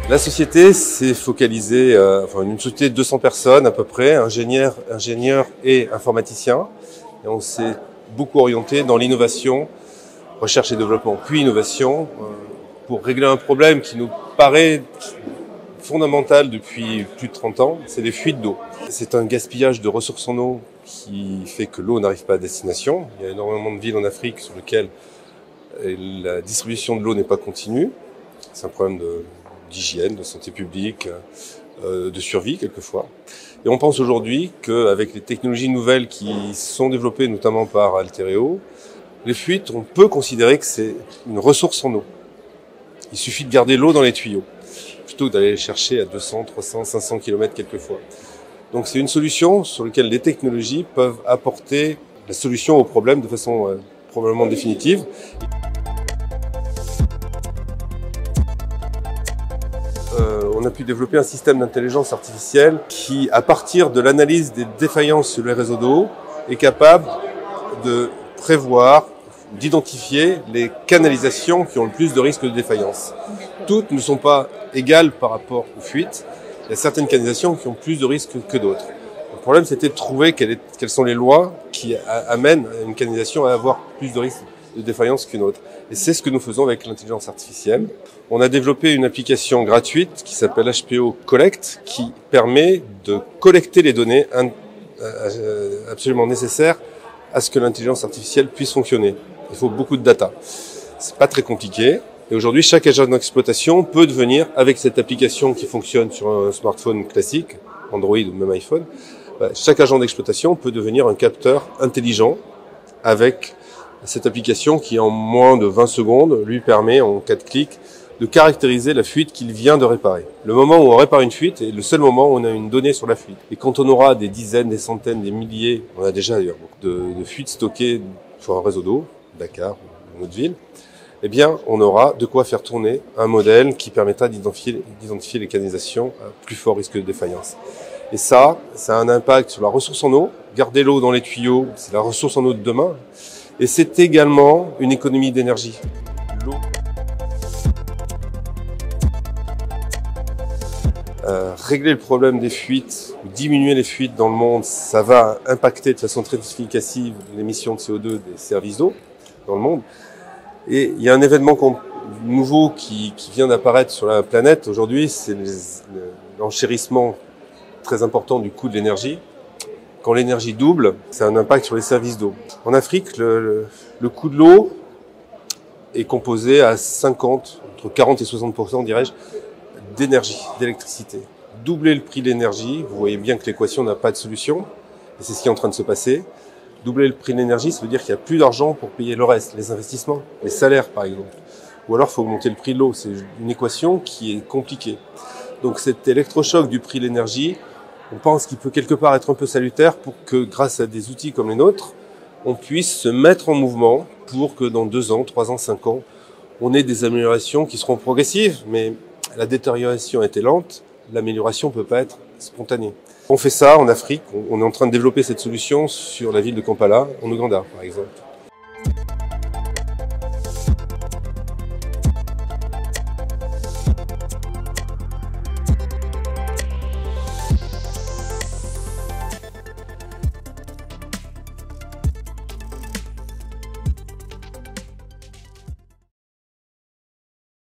La société s'est focalisée, une société de 200 personnes à peu près, ingénieurs et informaticiens. Et on s'est beaucoup orienté dans l'innovation, recherche et développement, puis innovation, pour régler un problème qui nous paraît fondamental depuis plus de 30 ans, c'est les fuites d'eau. C'est un gaspillage de ressources en eau qui fait que l'eau n'arrive pas à destination. Il y a énormément de villes en Afrique sur lesquelles la distribution de l'eau n'est pas continue. C'est un problème d'hygiène, de santé publique, de survie quelquefois. Et on pense aujourd'hui qu'avec les technologies nouvelles qui sont développées notamment par Altereo, les fuites, on peut considérer que c'est une ressource en eau. Il suffit de garder l'eau dans les tuyaux, plutôt que d'aller les chercher à 200, 300, 500 km quelquefois. Donc c'est une solution sur laquelle les technologies peuvent apporter la solution au problème de façon probablement définitive. On a pu développer un système d'intelligence artificielle qui, à partir de l'analyse des défaillances sur les réseaux d'eau, est capable de prévoir, d'identifier les canalisations qui ont le plus de risques de défaillance. Toutes ne sont pas égales par rapport aux fuites. Il y a certaines canalisations qui ont plus de risques que d'autres. Le problème, c'était de trouver quelles sont les lois qui amènent une canalisation à avoir plus de risques de défaillance qu'une autre. Et c'est ce que nous faisons avec l'intelligence artificielle. On a développé une application gratuite qui s'appelle HPO Collect, qui permet de collecter les données absolument nécessaires à ce que l'intelligence artificielle puisse fonctionner. Il faut beaucoup de data. C'est pas très compliqué. Et aujourd'hui, chaque agent d'exploitation peut devenir, avec cette application qui fonctionne sur un smartphone classique, Android ou même iPhone, chaque agent d'exploitation peut devenir un capteur intelligent avec cette application qui, en moins de 20 secondes, lui permet, en 4 clics, de caractériser la fuite qu'il vient de réparer. Le moment où on répare une fuite est le seul moment où on a une donnée sur la fuite. Et quand on aura des dizaines, des centaines, des milliers, on a déjà d'ailleurs de fuites stockées sur un réseau d'eau, Dakar ou une autre ville, eh bien, on aura de quoi faire tourner un modèle qui permettra d'identifier les canalisations à plus fort risque de défaillance. Et ça a un impact sur la ressource en eau. Garder l'eau dans les tuyaux, c'est la ressource en eau de demain. Et c'est également une économie d'énergie. L'eau. Régler le problème des fuites, diminuer les fuites dans le monde, ça va impacter de façon très significative l'émission de CO2 des services d'eau dans le monde. Et il y a un événement nouveau qui vient d'apparaître sur la planète aujourd'hui, c'est l'enchérissement très important du coût de l'énergie. Quand l'énergie double, ça a un impact sur les services d'eau. En Afrique, le coût de l'eau est composé à entre 40 et 60%, dirais-je, d'énergie, d'électricité. Doubler le prix de l'énergie, vous voyez bien que l'équation n'a pas de solution, et c'est ce qui est en train de se passer. Doubler le prix de l'énergie, ça veut dire qu'il n'y a plus d'argent pour payer le reste, les investissements, les salaires par exemple. Ou alors il faut augmenter le prix de l'eau, c'est une équation qui est compliquée. Donc cet électrochoc du prix de l'énergie, on pense qu'il peut quelque part être un peu salutaire pour que, grâce à des outils comme les nôtres, on puisse se mettre en mouvement pour que dans 2 ans, 3 ans, 5 ans, on ait des améliorations qui seront progressives, mais la détérioration était lente, l'amélioration peut pas être spontanée. On fait ça en Afrique, on est en train de développer cette solution sur la ville de Kampala, en Ouganda par exemple.